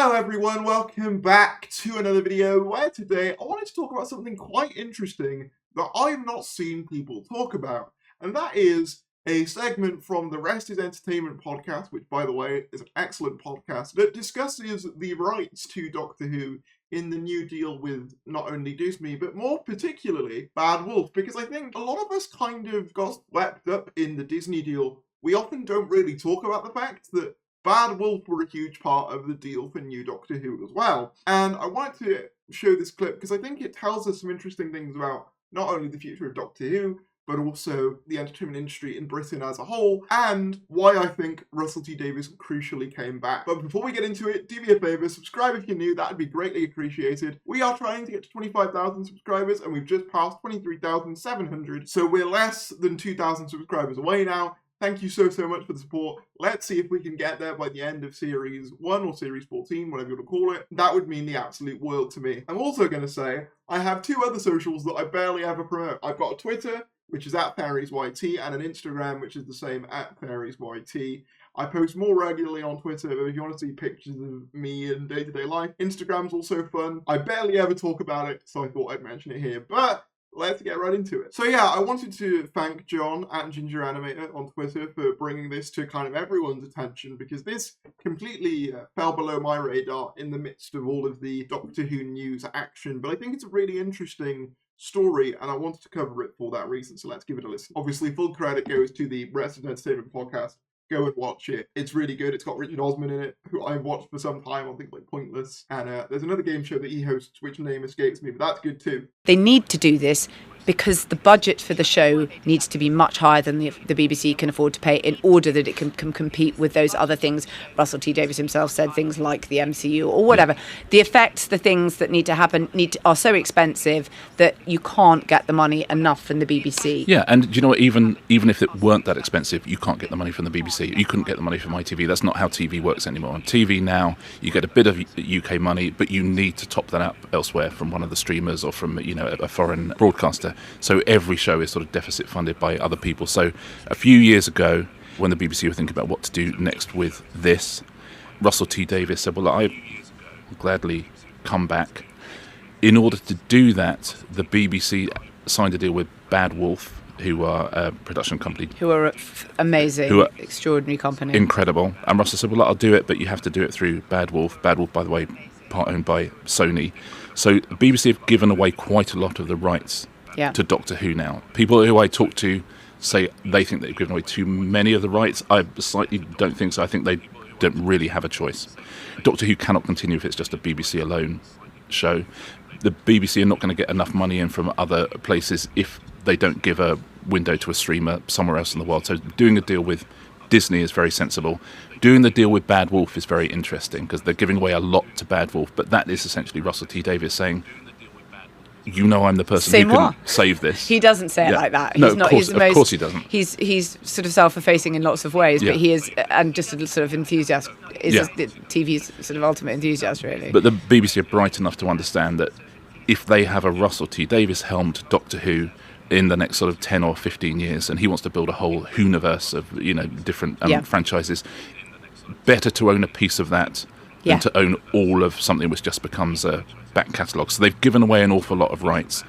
Hello everyone, welcome back to another video where today I wanted to talk about something quite interesting that I've not seen people talk about, and that is a segment from the Rest is Entertainment podcast, which by the way is an excellent podcast that discusses the rights to Doctor Who in the new deal with not only Disney but more particularly Bad Wolf, because I think a lot of us kind of got swept up in the Disney deal. We often don't really talk about the fact that Bad Wolf were a huge part of the deal for new Doctor Who as well. And I wanted to show this clip because I think it tells us some interesting things about not only the future of Doctor Who, but also the entertainment industry in Britain as a whole, and why I think Russell T Davies crucially came back. But before we get into it, do me a favour, subscribe if you're new, that'd be greatly appreciated. We are trying to get to 25,000 subscribers, and we've just passed 23,700, so we're less than 2,000 subscribers away now. Thank you so much for the support. Let's see if we can get there by the end of Series 1 or Series 14, whatever you want to call it. That would mean the absolute world to me. I'm also going to say, I have two other socials that I barely ever promote. I've got a Twitter, which is @FairiesYT, and an Instagram, which is the same @FairiesYT. I post more regularly on Twitter, but if you want to see pictures of me in day-to-day life, Instagram's also fun. I barely ever talk about it, so I thought I'd mention it here. But let's get right into it. So yeah, I wanted to thank John @GingerAnimator on Twitter for bringing this to kind of everyone's attention, because this completely fell below my radar in the midst of all of the Doctor Who news action. But I think it's a really interesting story, and I wanted to cover it for that reason, so let's give it a listen. Obviously, full credit goes to the Rest of Entertainment podcast. Go and watch it. It's really good. It's got Richard Osman in it, who I've watched for some time on things like Pointless. And there's another game show that he hosts, which name escapes me, but that's good too. They need to do this because the budget for the show needs to be much higher than the BBC can afford to pay in order that it can compete with those other things. Russell T Davies himself said things like the MCU or whatever. The effects, the things that need to happen are so expensive that you can't get the money enough from the BBC. Yeah, and do you know what, even if it weren't that expensive, you can't get the money from the BBC. You couldn't get the money from ITV. That's not how TV works anymore. On TV now, you get a bit of UK money, but you need to top that up elsewhere from one of the streamers or from, a foreign broadcaster. So every show is sort of deficit funded by other people. So a few years ago, when the BBC were thinking about what to do next with this, Russell T Davies said, well, I'd gladly come back. In order to do that, the BBC signed a deal with Bad Wolf, who are a production company. Who are amazing, extraordinary company. Incredible. And Russell said, well, I'll do it, but you have to do it through Bad Wolf. Bad Wolf, by the way, part owned by Sony. So the BBC have given away quite a lot of the rights to Doctor Who now. People who I talk to say they think they've given away too many of the rights. I slightly don't think so. I think they don't really have a choice. Doctor Who cannot continue if it's just a BBC alone show. The BBC are not going to get enough money in from other places if they don't give a window to a streamer somewhere else in the world. So doing a deal with Disney is very sensible. Doing the deal with Bad Wolf is very interesting because they're giving away a lot to Bad Wolf, but that is essentially Russell T Davies saying, I'm the person who can save this. He doesn't say it like that. No, of course he doesn't. He's sort of self-effacing in lots of ways, but he is, and just a sort of enthusiast. TV's sort of ultimate enthusiast, really. But the BBC are bright enough to understand that if they have a Russell T Davies helmed Doctor Who in the next sort of 10 or 15 years, and he wants to build a whole Who-niverse of different franchises, better to own a piece of that than to own all of something which just becomes a back catalogue. So they've given away an awful lot of rights,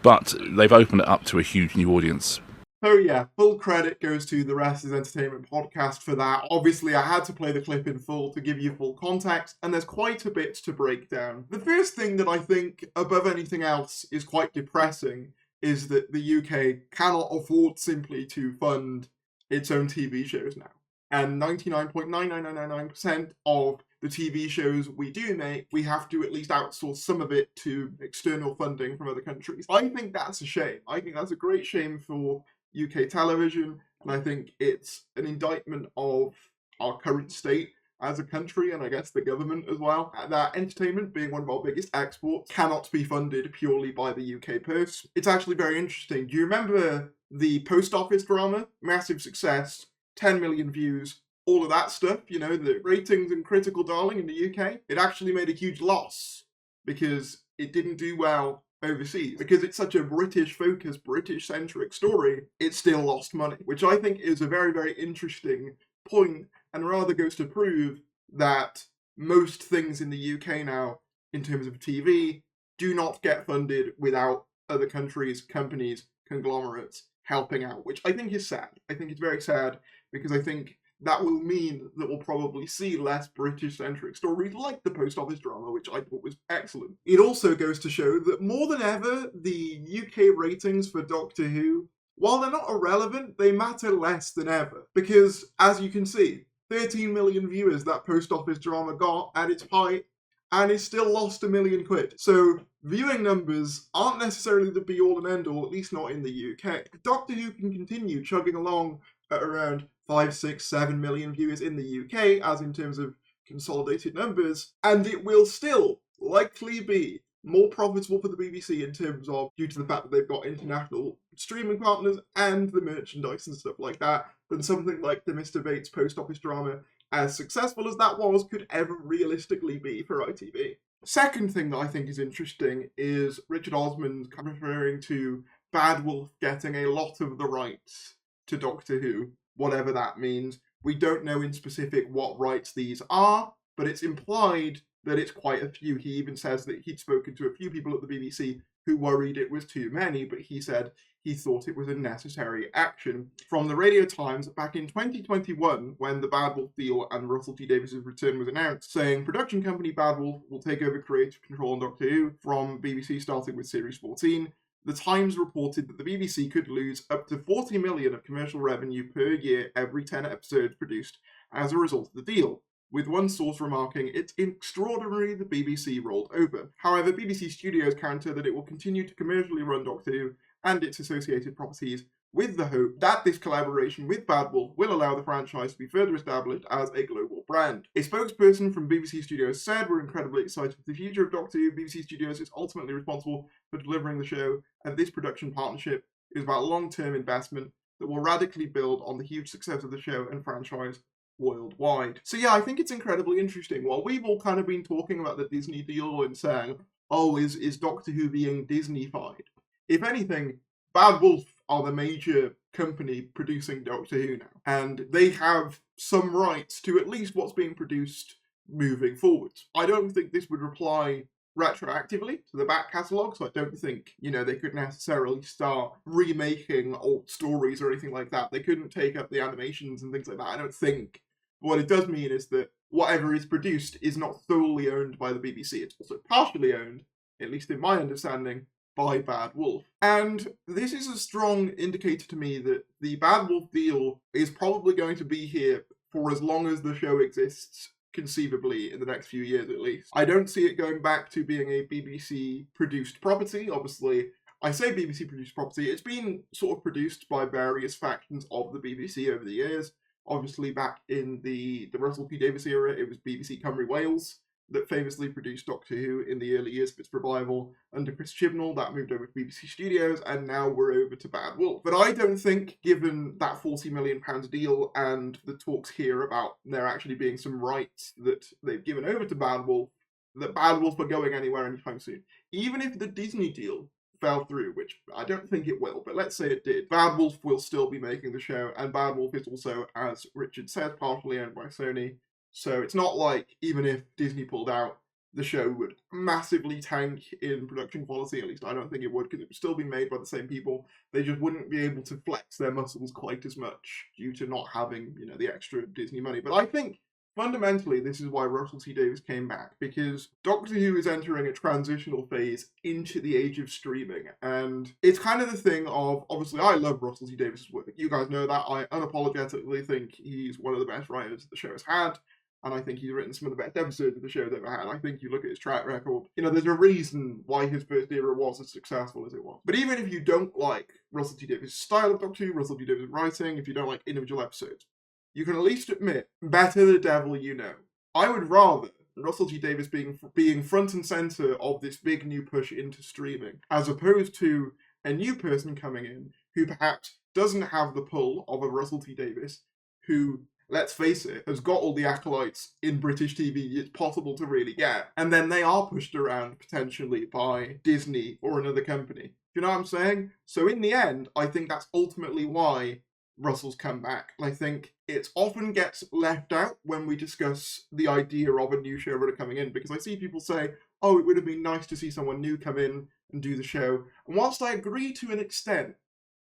but they've opened it up to a huge new audience. So yeah, full credit goes to the Rest is Entertainment podcast for that. Obviously, I had to play the clip in full to give you full context, and there's quite a bit to break down. The first thing that I think, above anything else, is quite depressing is that the UK cannot afford simply to fund its own TV shows now. And 99.99999% of the TV shows we do make, we have to at least outsource some of it to external funding from other countries. I think that's a shame. I think that's a great shame for UK television, and I think it's an indictment of our current state as a country, and I guess the government as well, that entertainment, being one of our biggest exports, cannot be funded purely by the UK purse. It's actually very interesting. Do you remember the Post Office drama? Massive success, 10 million views, all of that stuff, the ratings and critical darling in the UK. It actually made a huge loss because it didn't do well overseas. Because it's such a British-focused, British-centric story, it still lost money, which I think is a very, very interesting point, and rather goes to prove that most things in the UK now, in terms of TV, do not get funded without other countries, companies, conglomerates helping out, which I think is sad. I think it's very sad, because I think that will mean that we'll probably see less British-centric stories like the Post Office drama, which I thought was excellent. It also goes to show that more than ever, the UK ratings for Doctor Who, while they're not irrelevant, they matter less than ever. Because, as you can see, 13 million viewers that Post Office drama got at its height, and it still lost £1 million. So viewing numbers aren't necessarily the be-all and end-all, at least not in the UK. Doctor Who can continue chugging along at around 5, 6, 7 million viewers in the UK, as in terms of consolidated numbers, and it will still likely be more profitable for the BBC in terms of, due to the fact that they've got international streaming partners and the merchandise and stuff like that, than something like the Mr. Bates Post Office drama, as successful as that was, could ever realistically be for ITV. Second thing that I think is interesting is Richard Osman referring to Bad Wolf getting a lot of the rights to Doctor Who, whatever that means. We don't know in specific what rights these are, but it's implied that it's quite a few. He even says that he'd spoken to a few people at the BBC who worried it was too many, but he said he thought it was a necessary action. From the Radio Times, back in 2021, when the Bad Wolf deal and Russell T Davies' return was announced, saying production company Bad Wolf will take over creative control on Doctor Who from BBC, starting with Series 14. The Times reported that the BBC could lose up to 40 million of commercial revenue per year every 10 episodes produced as a result of the deal, with one source remarking, "It's extraordinary the BBC rolled over." However, BBC Studios counter that it will continue to commercially run Doctor Who and its associated properties, with the hope that this collaboration with Bad Wolf will allow the franchise to be further established as a global brand. A spokesperson from BBC Studios said, "We're incredibly excited for the future of Doctor Who. BBC Studios is ultimately responsible for delivering the show, and this production partnership is about long-term investment that will radically build on the huge success of the show and franchise worldwide." So yeah, I think it's incredibly interesting. While we've all kind of been talking about the Disney deal and saying, oh, is Doctor Who being Disney-fied? If anything, Bad Wolf are the major company producing Doctor Who now, and they have some rights to at least what's being produced moving forwards. I don't think this would apply retroactively to the back catalogue, so I don't think, they could necessarily start remaking old stories or anything like that. They couldn't take up the animations and things like that, I don't think. What it does mean is that whatever is produced is not solely owned by the BBC. It's also partially owned, at least in my understanding, by Bad Wolf. And this is a strong indicator to me that the Bad Wolf deal is probably going to be here for as long as the show exists, conceivably, in the next few years at least. I don't see it going back to being a BBC-produced property. Obviously, I say BBC-produced property, it's been sort of produced by various factions of the BBC over the years. Obviously, back in the Russell T Davies era, it was BBC Cymru Wales that famously produced Doctor Who in the early years of its revival. Under Chris Chibnall, that moved over to BBC Studios, and now we're over to Bad Wolf. But I don't think, given that £40 million deal and the talks here about there actually being some rights that they've given over to Bad Wolf, that Bad Wolf are going anywhere anytime soon. Even if the Disney deal fell through, which I don't think it will, but let's say it did, Bad Wolf will still be making the show, and Bad Wolf is also, as Richard said, partially owned by Sony. So it's not like, even if Disney pulled out, the show would massively tank in production quality. At least I don't think it would, because it would still be made by the same people. They just wouldn't be able to flex their muscles quite as much due to not having, the extra Disney money. But I think, fundamentally, this is why Russell T Davies came back, because Doctor Who is entering a transitional phase into the age of streaming. And it's kind of the thing of, obviously, I love Russell T Davies' work. You guys know that. I unapologetically think he's one of the best writers the show has had. And I think he's written some of the best episodes of the show's ever had. I think you look at his track record, there's a reason why his first era was as successful as it was. But even if you don't like Russell T Davies' style of Doctor Who, Russell T Davies' writing, if you don't like individual episodes, you can at least admit, better the devil you know. I would rather Russell T Davies being front and centre of this big new push into streaming, as opposed to a new person coming in who perhaps doesn't have the pull of a Russell T Davies, who, let's face it, has got all the acolytes in British TV it's possible to really get, and then they are pushed around potentially by Disney or another company. Do you know what I'm saying? So in the end, I think that's ultimately why Russell's come back. And I think it often gets left out when we discuss the idea of a new showrunner coming in, because I see people say, oh, it would have been nice to see someone new come in and do the show. And whilst I agree to an extent,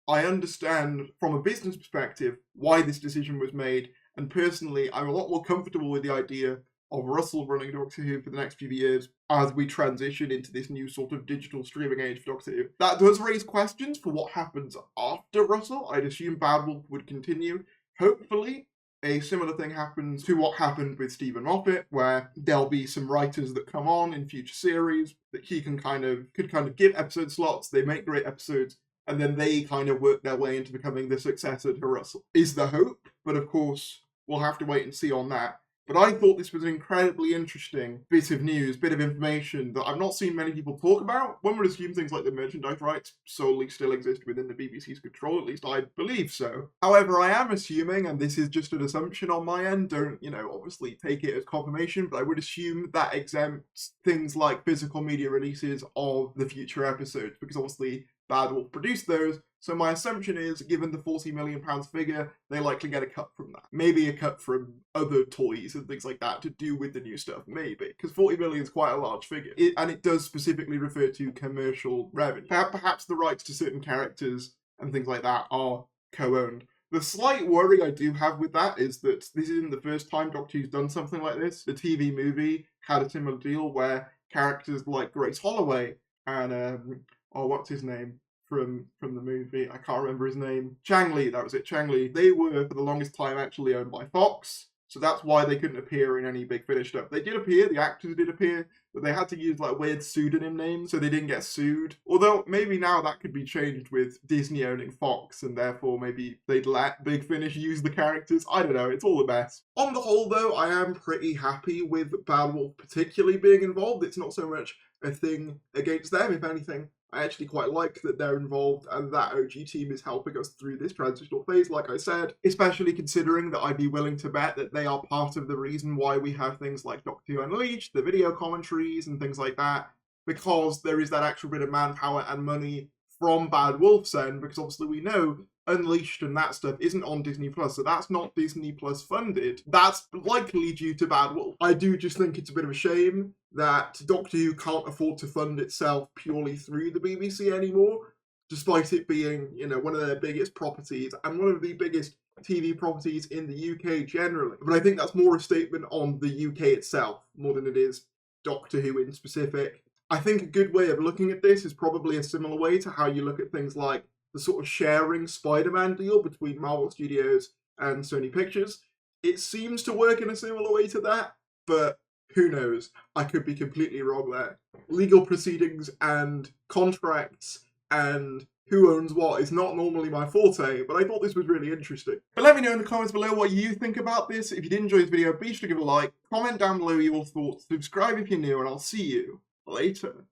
I understand from a business perspective why this decision was made. And personally, I'm a lot more comfortable with the idea of Russell running Doctor Who for the next few years as we transition into this new sort of digital streaming age for Doctor Who. That does raise questions for what happens after Russell. I'd assume Bad Wolf would continue. Hopefully, a similar thing happens to what happened with Stephen Moffat, where there'll be some writers that come on in future series that he could kind of give episode slots. They make great episodes, and then they kind of work their way into becoming the successor to Russell. Is the hope, but of course, we'll have to wait and see on that. But I thought this was an incredibly interesting bit of news, bit of information that I've not seen many people talk about. One would assume things like the merchandise rights solely still exist within the BBC's control, at least I believe so. However, I am assuming, and this is just an assumption on my end, don't, obviously take it as confirmation, but I would assume that exempts things like physical media releases of the future episodes, because obviously Bad Wolf produced those. So my assumption is, given the £40 million figure, they likely get a cut from that. Maybe a cut from other toys and things like that to do with the new stuff, maybe. Because 40 million is quite a large figure. And it does specifically refer to commercial revenue. Perhaps the rights to certain characters and things like that are co-owned. The slight worry I do have with that is that this isn't the first time Doctor Who's done something like this. The TV movie had a similar deal where characters like Grace Holloway and, what's his name? From the movie, I can't remember his name. Chang Li, that was it, Chang Li. They were, for the longest time, actually owned by Fox, so that's why they couldn't appear in any Big Finish stuff. They did appear, the actors did appear, but they had to use like weird pseudonym names, so they didn't get sued. Although, maybe now that could be changed with Disney owning Fox, and therefore maybe they'd let Big Finish use the characters. I don't know, it's all a mess. On the whole, though, I am pretty happy with Bad Wolf particularly being involved. It's not so much a thing against them, if anything. I actually quite like that they're involved and that OG team is helping us through this transitional phase, like I said, especially considering that I'd be willing to bet that they are part of the reason why we have things like Doctor Who Unleashed, the video commentaries and things like that, because there is that actual bit of manpower and money from Bad Wolf's end, because obviously we know Unleashed and that stuff isn't on Disney+, so that's not Disney Plus funded. That's likely due to Bad Wolf. I do just think it's a bit of a shame that Doctor Who can't afford to fund itself purely through the BBC anymore, despite it being, one of their biggest properties and one of the biggest TV properties in the UK generally. But I think that's more a statement on the UK itself, more than it is Doctor Who in specific. I think a good way of looking at this is probably a similar way to how you look at things like the sort of sharing Spider-Man deal between Marvel Studios and Sony Pictures. It seems to work in a similar way to that, but who knows? I could be completely wrong there. Legal proceedings and contracts and who owns what is not normally my forte, but I thought this was really interesting. But let me know in the comments below what you think about this. If you did enjoy this video, be sure to give it a like, comment down below your thoughts, subscribe if you're new, and I'll see you later.